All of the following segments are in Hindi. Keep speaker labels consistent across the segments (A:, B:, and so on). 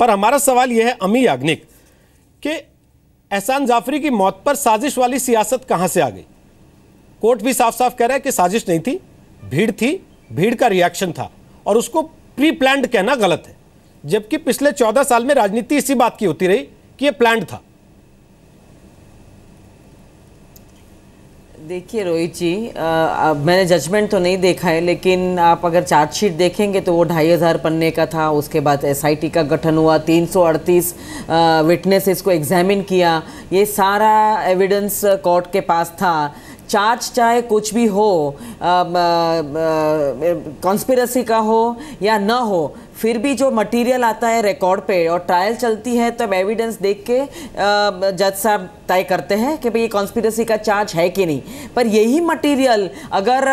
A: पर हमारा सवाल यह है अमी याग्निक कि एहसान जाफरी की मौत पर साजिश वाली सियासत कहां से आ गई? कोर्ट भी साफ साफ कह रहा है कि साजिश नहीं थी, भीड़ का रिएक्शन था और उसको प्री प्लान्ड कहना गलत है, जबकि पिछले 14 साल में राजनीति इसी बात की होती रही कि यह प्लान्ड था।
B: देखिए रोहित जी, मैंने जजमेंट तो नहीं देखा है, लेकिन आप अगर चार्जशीट देखेंगे तो वो 2500 पन्ने का था। उसके बाद एसआईटी का गठन हुआ, 338 विटनेसेस को एग्जामिन किया, ये सारा एविडेंस कोर्ट के पास था। चार्ज चाहे कुछ भी हो, कॉन्स्पिरेसी का हो या ना हो, फिर भी जो मटेरियल आता है रिकॉर्ड पे और ट्रायल चलती है तब एविडेंस देख के जज साहब तय करते हैं कि भाई ये कॉन्स्पिरेसी का चार्ज है कि नहीं। पर यही मटेरियल अगर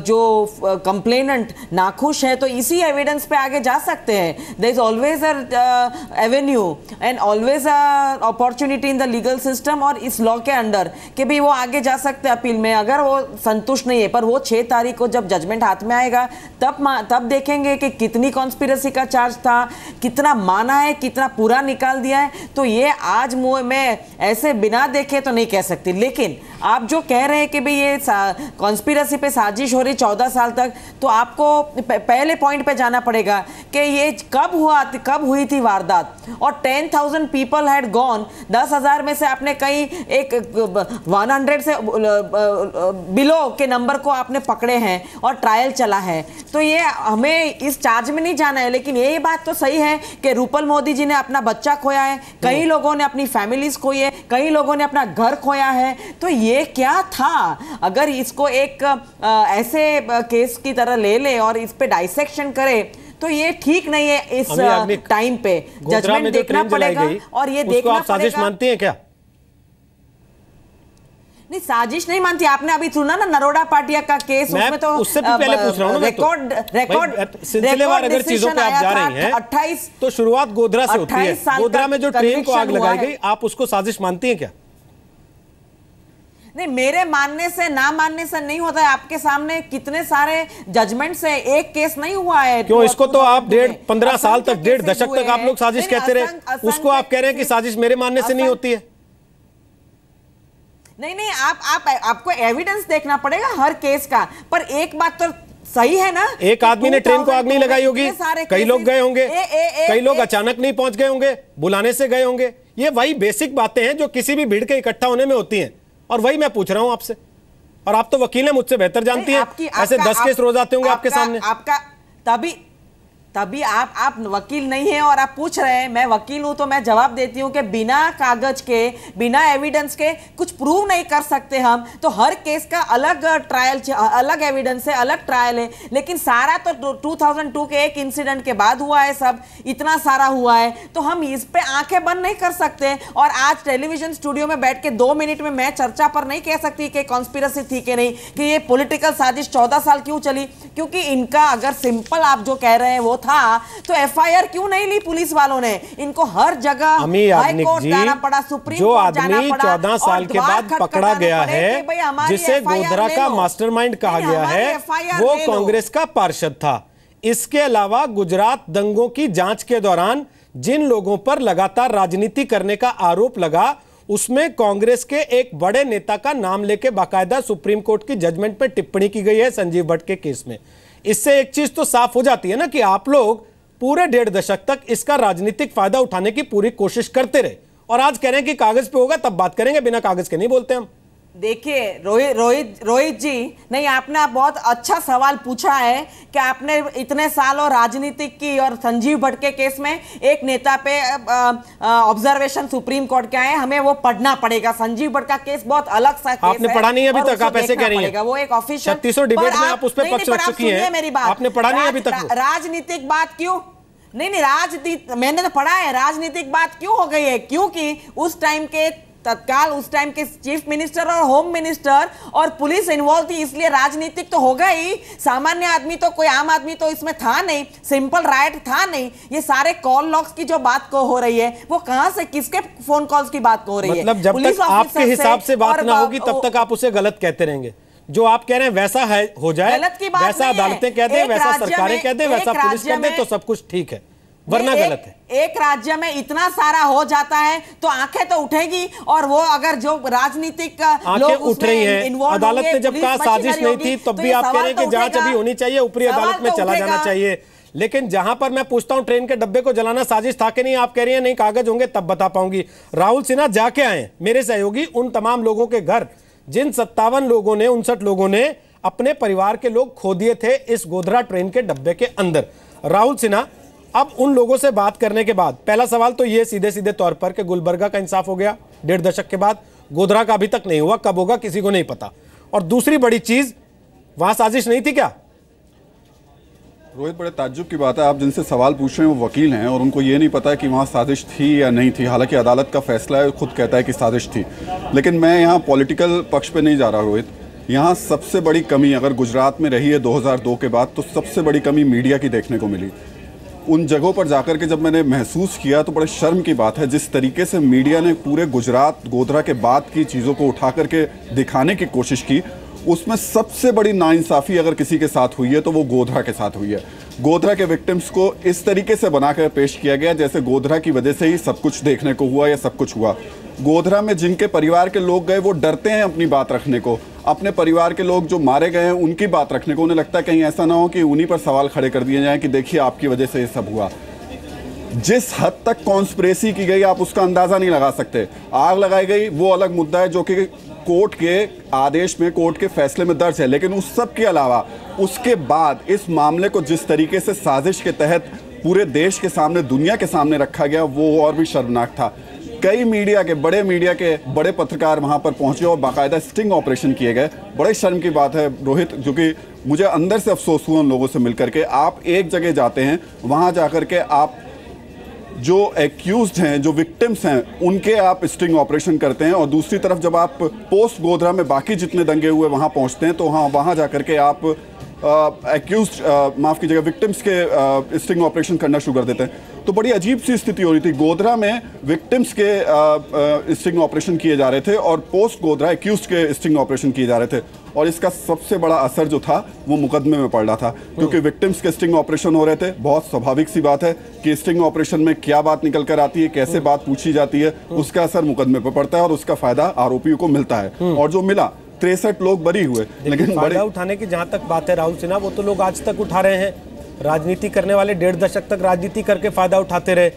B: जो कंप्लेनेंट नाखुश है तो इसी एविडेंस पे आगे जा सकते हैं। There is always a avenue and always a opportunity in the legal system और इस लॉ के अंडर कि भाई वो आगे जा सकते हैं अपील में, अगर वो संतुष्ट नहीं है। पर वो 6 तारीख को जब जजमेंट हाथ में आएगा तब देखेंगे कि कितनी कॉन्स्पिरेसी का चार्ज था, कितना माना है, कितना पूरा निकाल दिया है। तो ये आज मैं ऐसे बिना देखे तो नहीं कह सकती। लेकिन आप जो कह रहे हैं कि भाई ये कॉन्स्पिरेसी पे साजिश हो रही 14 साल तक, तो आपको पहले पॉइंट पे जाना पड़ेगा कि ये कब हुई थी वारदात। और 10,000 पीपल हैड गॉन, 10,000 में से आपने कहीं एक 100 से बिलो के नंबर को आपने पकड़े हैं और ट्रायल चला है। तो ये हमें इस चार्ज में नहीं जाना है। लेकिन ये बात तो सही है कि रूपल मोदी जी ने अपना बच्चा खोया है, कई लोगों ने अपनी फैमिलीज खोई है, कई लोगों ने अपना घर खोया है। तो ये क्या था? अगर इसको एक ऐसे केस की तरह ले और इस पे डाइसेक्शन करे तो ये ठीक नहीं है। इस टाइम पे जजमेंट देखना पड़ेगा और ये देखना
A: आप साजिश मानती हैं क्या?
B: नहीं, साजिश नहीं मानती। आपने अभी सुना ना नरोड़ा पाटिया का केस, उसमें तो
A: उससे भी पहले पूछ रहा हूं ना,
B: रिकॉर्ड
A: सिलसिलेवार अगर चीजों पे आप जा रही हैं
B: 28
A: तो शुरुआत गोधरा से होती है। गोधरा में जो ट्रेन को आग लगाई गई, आप उसको साजिश मानती हैं क्या?
B: नहीं, मेरे मानने से ना मानने से नहीं होता है। आपके सामने कितने सारे जजमेंट्स है, एक केस नहीं हुआ है।
A: क्यों इसको तो आप 15 साल तक, 1.5 दशक तक आप लोग साजिश कहते रहे, उसको आप कह रहे हैं कि साजिश मेरे मानने से नहीं होती है।
B: नहीं, आपको एविडेंस देखना पड़ेगा हर केस का। पर एक बात तो सही है ना,
A: एक आदमी ने ट्रेन को आग नहीं लगाई होगी, कई लोग गए होंगे, कई लोग अचानक नहीं पहुंच गए होंगे, बुलाने से गए होंगे। ये वही बेसिक बातें हैं जो किसी भी भीड़ के इकट्ठा होने में होती हैं। और वही मैं पूछ रहा हूं आपसे, और आप तो वकील हैं, मुझसे बेहतर जानती हैं। ऐसे 10 केस रोज आते होंगे आपके सामने।
B: आपका तभी आप वकील नहीं है और आप पूछ रहे हैं। मैं वकील हूं तो मैं जवाब देती हूं कि बिना कागज के, बिना एविडेंस के कुछ प्रूव नहीं कर सकते हम। तो हर केस का अलग ट्रायल, अलग एविडेंस है, अलग ट्रायल है। लेकिन सारा तो 2002 के एक इंसिडेंट के बाद हुआ है, सब इतना सारा हुआ है, तो हम इस पे आंखें बंद नहीं कर सकते। और आज टेलीविजन स्टूडियो में बैठ के 2 मिनट में मैं चर्चा पर नहीं कह सकती कि कॉन्स्पिरेसी थी कि नहीं, कि ये पॉलिटिकल साजिश 14 साल क्यों चली। क्योंकि इनका अगर सिंपल आप जो कह रहे हैं वो था तो एफआईआर क्यों नहीं ली पुलिस वालों ने? इनको हर जगह हाई कोर्ट जाना पड़ा, सुप्रीम कोर्ट जाना पड़ा।
A: 14 साल के बाद पकड़ा गया है, जिसे गोधरा का मास्टरमाइंड कहा गया है, वो कांग्रेस का पार्षद था। इसके अलावा गुजरात दंगों की जांच के दौरान जिन लोगों पर लगातार राजनीति करने का आरोप लगा, उसमें कांग्रेस के एक बड़े नेता का नाम लेके बाकायदा सुप्रीम कोर्ट की जजमेंट पे टिप्पणी की गई है संजीव भट्ट के केस में। इससे एक चीज तो साफ हो जाती है ना कि आप लोग पूरे 1.5 दशक तक इसका राजनीतिक फायदा उठाने की पूरी कोशिश करते रहे, और आज कह रहे हैं कि कागज पे होगा तब बात करेंगे, बिना कागज के नहीं बोलते हम।
B: देखिए रोहित जी, नहीं, आपने बहुत अच्छा सवाल पूछा है कि आपने इतने सालों राजनीतिक की और संजीव भट्ट के केस में एक नेता पे ऑब्जर्वेशन सुप्रीम कोर्ट के आए, हमें वो पढ़ना पड़ेगा। संजीव भट्ट का केस बहुत अलग सा केस
A: आपने पढ़ा नहीं अभी तक, आप ऐसे कह रही हैं।
B: वो एक ऑफिशियल
A: 3600 डिबेट में आप उस पर पक्ष रख चुकी हैं,
B: मेरी बात
A: आपने पढ़ा नहीं अभी तक।
B: राजनीतिक बात क्यों नहीं, राजनीति मैंने तो पढ़ा है। राजनीतिक बात क्यों हो गई है? क्योंकि उस टाइम के तत्काल उस टाइम के चीफ मिनिस्टर और होम मिनिस्टर और पुलिस इन्वॉल्व थी, इसलिए राजनीतिक तो होगा ही। सामान्य आदमी तो, कोई आम आदमी तो इसमें था नहीं, सिंपल राइट था नहीं। ये सारे कॉल लॉग्स की जो बात को हो रही है वो कहां से, किसके फोन कॉल्स की बात को हो रही है?
A: मतलब जब तक आपके हिसाब से बात ना होगी तब तक आप उसे गलत कहते रहेंगे। जो आप कह रहे हैं वैसा हो जाए, वैसा अदालतें कह दे, वैसा सरकारें कह दे, वैसा पुलिस कह दे, तो सब कुछ ठीक है। वरना गलत है।
B: एक राज्य में इतना सारा हो जाता है तो आंखें तो उठेगी, और वो अगर जो राजनीतिक
A: आंखें उठ रही हैं, अदालत ने जब कहा साजिश नहीं थी तब भी आप कह रहे हैं कि जांच अभी होनी चाहिए, ऊपरी अदालत में चला जाना चाहिए। लेकिन जहां पर मैं पूछता हूं ट्रेन के डब्बे को जलाना साजिश था कि नहीं, आप कह रही हैं नहीं कागज होंगे तब बता पाऊंगी। राहुल सिन्हा जाके आए मेरे सहयोगी उन तमाम लोगों के घर जिन 57 लोगों ने 59 लोगों ने अपने परिवार के लोग खो दिए थे इस गोधरा ट्रेन के डब्बे के अंदर। राहुल सिन्हा, अब उन लोगों से बात करने के बाद पहला सवाल तो ये सीधे सीधे तौर पर कि गुलबर्गा का इंसाफ हो गया 1.5 दशक के बाद, गोधरा का अभी तक नहीं हुआ, कब होगा किसी को नहीं पता। और दूसरी बड़ी चीज, वहां साजिश नहीं थी क्या?
C: रोहित, बड़े ताज्जुब की बात है, आप जिनसे सवाल पूछ रहे हैं वो वकील हैं और उनको ये नहीं पता है कि वहाँ साजिश थी या नहीं थी। हालांकि अदालत का फैसला है, खुद कहता है कि साजिश थी। लेकिन मैं यहाँ पॉलिटिकल पक्ष पे नहीं जा रहा रोहित। यहाँ सबसे बड़ी कमी अगर गुजरात में रही है 2002 के बाद, तो सबसे बड़ी कमी मीडिया की देखने को मिली। उन जगहों पर जाकर के जब मैंने महसूस किया तो बड़े शर्म की बात है जिस तरीके से मीडिया ने पूरे गुजरात गोधरा के बाद की चीज़ों को उठा करके दिखाने की कोशिश की। उसमें सबसे बड़ी नाइंसाफ़ी अगर किसी के साथ हुई है तो वो गोधरा के साथ हुई है। गोधरा के विक्टिम्स को इस तरीके से बनाकर पेश किया गया जैसे गोधरा की वजह से ही सब कुछ देखने को हुआ या सब कुछ हुआ। गोधरा में जिनके परिवार के लोग गए वो डरते हैं अपनी बात रखने को, अपने परिवार के लोग जो मारे गए हैं उनकी बात रखने को। उन्हें लगता है कहीं ऐसा ना हो कि उन्हीं पर सवाल खड़े कर दिए जाएं कि देखिए आपकी वजह से ये सब हुआ। जिस हद तक कॉन्स्पिरेसी की गई आप उसका अंदाज़ा नहीं लगा सकते। आग लगाई गई वो अलग मुद्दा है जो कि कोर्ट के आदेश में, कोर्ट के फैसले में दर्ज है, लेकिन उस सब के अलावा उसके बाद इस मामले को जिस तरीके से साजिश के तहत पूरे देश के सामने, दुनिया के सामने रखा गया वो और भी शर्मनाक था। कई मीडिया के बड़े पत्रकार वहां पर पहुंचे और बाकायदा स्टिंग ऑपरेशन किए गए। बड़े शर्म की बात है रोहित, जो कि मुझे अंदर से अफसोस हुआ उन लोगों से मिलकर के। आप एक जगह जाते हैं, वहां जाकर के आप जो एक्यूज्ड हैं, जो विक्टिम्स हैं, उनके आप स्टिंग ऑपरेशन करते हैं, और दूसरी तरफ जब आप पोस्ट गोधरा में बाकी जितने दंगे हुए वहां पहुंचते हैं तो वहां जाकर के आप एक्यूज्ड माफ़ कीजिएगा विक्टिम्स के स्टिंग ऑपरेशन करना शुरू कर देते हैं। तो बड़ी अजीब सी स्थिति हो रही थी। गोधरा में विक्टिम्स के स्टिंग ऑपरेशन किए जा रहे थे और पोस्ट गोधरा एक्यूज्ड के स्टिंग ऑपरेशन किए जा रहे थे, और इसका सबसे बड़ा असर जो था वो मुकदमे में पड़ रहा था, क्योंकि विक्टिम्स के स्टिंग ऑपरेशन हो रहे थे। बहुत स्वाभाविक सी बात है कि स्टिंग ऑपरेशन में क्या बात निकल कर आती है, कैसे बात पूछी जाती है, उसका असर मुकदमे पर पड़ता है और उसका फायदा आरोपियों को मिलता है। और जो मिला 63 लोग बरी हुए।
A: लेकिन फायदा उठाने की जहां तक बात है राहुल सिन्हा, वो तो लोग आज तक उठा रहे हैं। राजनीति करने वाले 1.5 दशक तक राजनीति करके फायदा उठाते रहे।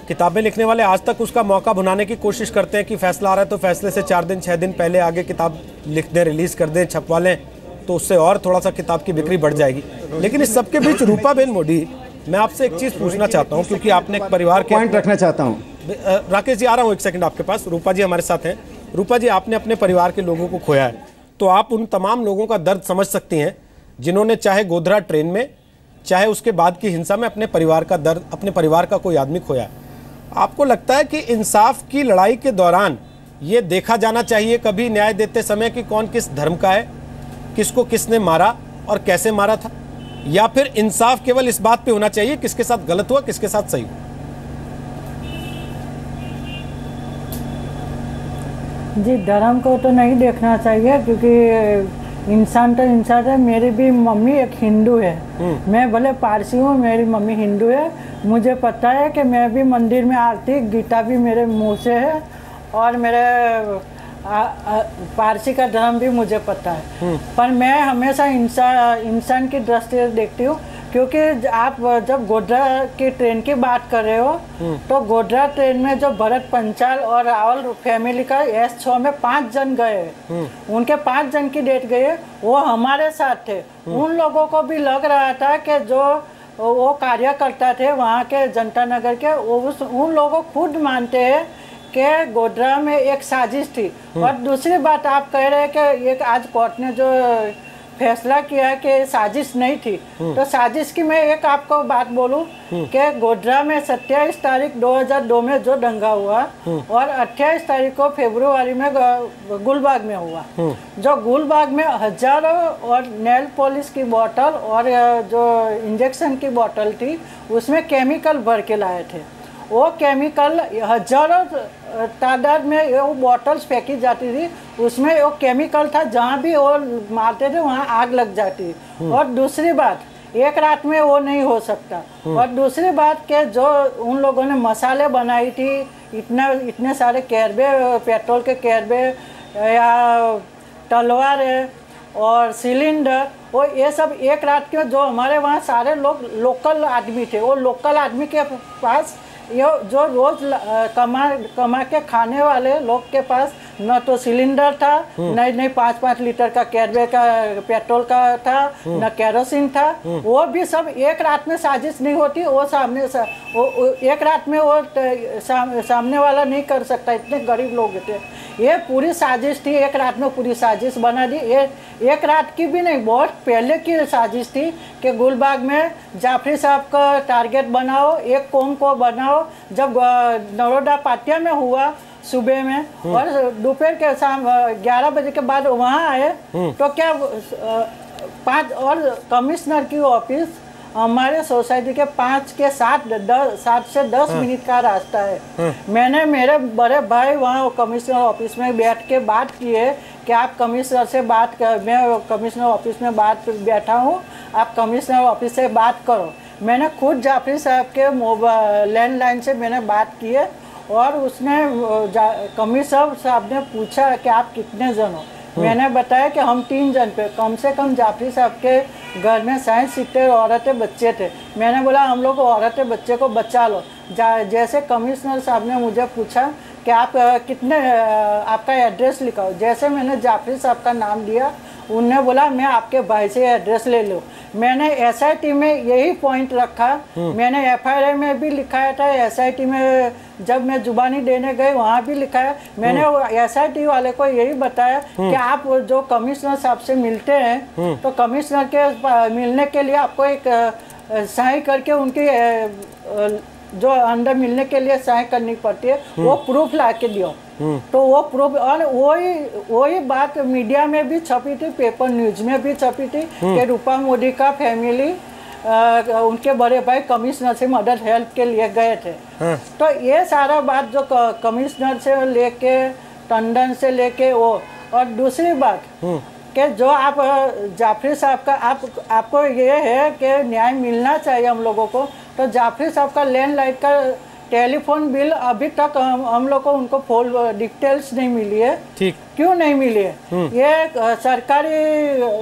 A: किताबें लिखने वाले आज तक उसका मौका भुनाने की कोशिश करते हैं कि फैसला आ रहा है तो फैसले से 4 दिन 6 दिन पहले आगे किताब लिख दें, रिलीज कर दें, छपवा लें, तो उससे और थोड़ा सा किताब की बिक्री बढ़ जाएगी। लेकिन इस सबके बीच रूपाबेन मोदी, मैं आपसे एक चीज पूछना चाहता हूँ, क्योंकि आपने एक परिवार के
D: पॉइंट रखना चाहता हूँ।
A: राकेश जी, आ रहा हूँ एक सेकंड आपके पास। रूपा जी हमारे साथ हैं। रूपा जी, आपने अपने परिवार के लोगों को खोया है, तो आप उन तमाम लोगों का दर्द समझ सकती हैं जिन्होंने चाहे गोधरा ट्रेन में, चाहे उसके बाद की हिंसा में अपने परिवार का दर्द, अपने परिवार का कोई आदमी खोया है। आपको लगता है कि इंसाफ की लड़ाई के दौरान ये देखा जाना चाहिए कभी न्याय देते समय कि कौन किस धर्म का है, किसको किसने मारा और कैसे मारा था, या फिर इंसाफ केवल इस बात पे होना चाहिए किसके साथ गलत हुआ, किसके साथ सही हुआ?
E: जी, धर्म को तो नहीं देखना चाहिए, क्योंकि इंसान तो इंसान है। मेरी भी मम्मी एक हिंदू है, मैं भले पारसी हूँ, मेरी मम्मी हिंदू है। मुझे पता है कि मैं भी मंदिर में आरती, गीता भी मेरे मुंह से है, और मेरे पारसी का धर्म भी मुझे पता है। पर मैं हमेशा इंसान की दृष्टि से देखती हूँ, क्योंकि आप जब गोधरा की ट्रेन की बात कर रहे हो तो गोधरा ट्रेन में जो भरत पंचाल और रावल फैमिली का S6 में 5 जन गए, उनके 5 जन की डेथ गई, वो हमारे साथ थे। उन लोगों को भी लग रहा था कि जो वो कार्यकर्ता थे वहाँ के जनता नगर के, उन लोगों खुद मानते हैं कि गोधरा में एक साजिश थी। और दूसरी बात आप कह रहे हैं कि एक आज कोर्ट ने जो फैसला किया कि साजिश नहीं थी, तो साजिश की मैं एक आपको बात बोलूं कि गोधरा में 27 तारीख 2002 में जो दंगा हुआ और 28 तारीख को फरवरी में गुलबाग में हुआ, जो गुलबाग में हजारों और नेल पॉलिश की बोतल और जो इंजेक्शन की बोतल थी उसमें केमिकल भर के लाए थे। वो केमिकल हजारों तादाद में वो बॉटल्स फेंकी जाती थी, उसमें वो केमिकल था, जहाँ भी वो मारते थे वहाँ आग लग जाती। और दूसरी बात, एक रात में वो नहीं हो सकता। और दूसरी बात के जो उन लोगों ने मसाले बनाई थी, इतने सारे कैरबे, पेट्रोल के कैरबे या तलवार और सिलेंडर, वो ये सब एक रात के, जो हमारे वहाँ सारे लोग लोकल आदमी थे, वो लोकल आदमी के पास, ये जो रोज कमा के खाने वाले लोग के पास न तो सिलेंडर था, नहीं 5-5 लीटर का कैरबे का पेट्रोल का था, न केरोसिन था। वो भी सब एक रात में साजिश नहीं होती, वो एक रात में वो सामने वाला नहीं कर सकता, इतने गरीब लोग थे। ये पूरी साजिश थी, एक रात में पूरी साजिश बना दी। ये एक रात की भी नहीं, बहुत पहले की साजिश थी कि गुलबाग में जाफरी साहब का टारगेट बनाओ, एक कौम को बनाओ। जब नरोडा पाटिया में हुआ सुबह में और दोपहर के शाम 11 बजे के बाद वहाँ आए, तो क्या 5 और कमिश्नर की ऑफिस हमारे सोसाइटी के 5 के 7 से 10 मिनट का रास्ता है। मैंने मेरे बड़े भाई वहाँ कमिश्नर ऑफिस में बैठ के बात की है कि आप कमिश्नर से बात कर, मैं कमिश्नर ऑफिस में बैठा हूँ, आप कमिश्नर ऑफिस से बात करो। मैंने खुद जाफरी साहब के लैंडलाइन से मैंने बात की है और उसने कमिश्नर साहब ने पूछा कि आप कितने जन हो। मैंने बताया कि हम 3 जन पे, कम से कम जाफरी साहब के घर में 60-70 औरतें बच्चे थे। मैंने बोला हम लोग औरतें बच्चे को बचा लो। जैसे कमिश्नर साहब ने मुझे पूछा कि आप कितने, आपका एड्रेस लिखाओ। जैसे मैंने जाफरी साहब का नाम दिया, उन्होंने बोला मैं आपके भाई से एड्रेस ले लूँ। मैंने SIT में यही पॉइंट रखा, मैंने FIR में भी लिखाया था, SIT में जब मैं जुबानी देने गए वहाँ भी लिखा है। मैंने SIT वाले को यही बताया कि आप जो कमिश्नर साहब से मिलते हैं, तो कमिश्नर के मिलने के लिए आपको एक साइन करके उनकी जो अंदर मिलने के लिए साइन करनी पड़ती है, वो प्रूफ ला के दियो। तो वो प्रूफ, और वही बात मीडिया में भी छपी थी, पेपर न्यूज में भी छपी थी कि रूपा मोदी का फैमिली उनके बड़े भाई कमिश्नर से मदद हेल्प के लिए गए थे। तो ये सारा बात जो कमिश्नर से लेके, टंडन से लेके वो, और दूसरी बात कि जो आप जाफरी साहब का आपको ये है कि न्याय मिलना चाहिए हम लोगों को, तो जाफरी साहब का लैंडलाइन का टेलीफोन बिल अभी तक हम लोग को उनको फुल डिटेल्स नहीं मिली है।
A: ठीक,
E: क्यों नहीं मिली है? ये सरकारी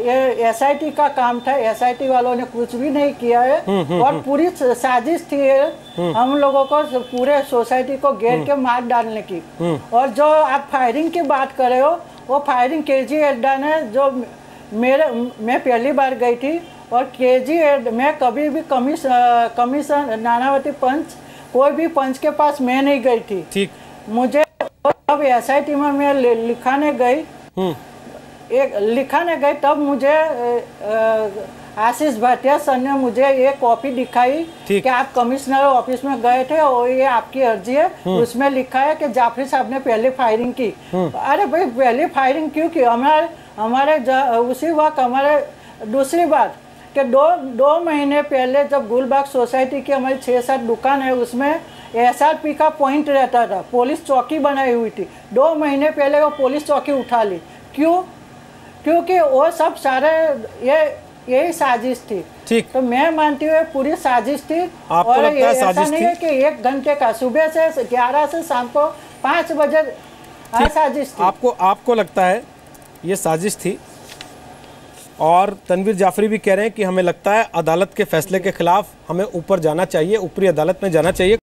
E: ये SIT का काम था, SIT वालों ने कुछ भी नहीं किया है और पूरी साजिश थी हम लोगों को पूरे सोसाइटी को घेर के मार डालने की। और जो आप फायरिंग की बात कर रहे हो, वो फायरिंग KG अड्डा ने, जो मैं पहली बार गई थी और KG में कभी भी कमीशन नानावती पंच, कोई भी पंच के पास मैं नहीं गई थी।
A: ठीक,
E: मुझे अब SIT में मैं लिखाने गई तब मुझे आशीष भाटिया सर ने मुझे एक कॉपी दिखाई कि आप कमिश्नर ऑफिस में गए थे और ये आपकी अर्जी है, उसमें लिखा है कि जाफरी साहब ने पहले फायरिंग की। अरे भाई पहले फायरिंग क्यों की? हमारे उसी वक्त हमारे, दूसरी बात कि दो महीने पहले जब गुलबाग सोसाइटी की हमारी 6-7 दुकान है, उसमें SRP का पॉइंट रहता था, पुलिस चौकी बनाई हुई थी। 2 महीने पहले वो पुलिस चौकी उठा ली। क्यों? क्योंकि वो सब सारे यही साजिश थी।
A: ठीक,
E: तो मैं मानती हूँ पूरी साजिश थी। और ऐसा नहीं है कि 1 घंटे का, सुबह से 11 से शाम को 5 बजे साजिश थी।
A: आपको लगता है ये साजिश थी? और तनवीर जाफरी भी कह रहे हैं कि हमें लगता है अदालत के फैसले के खिलाफ हमें ऊपर जाना चाहिए, ऊपरी अदालत में जाना चाहिए।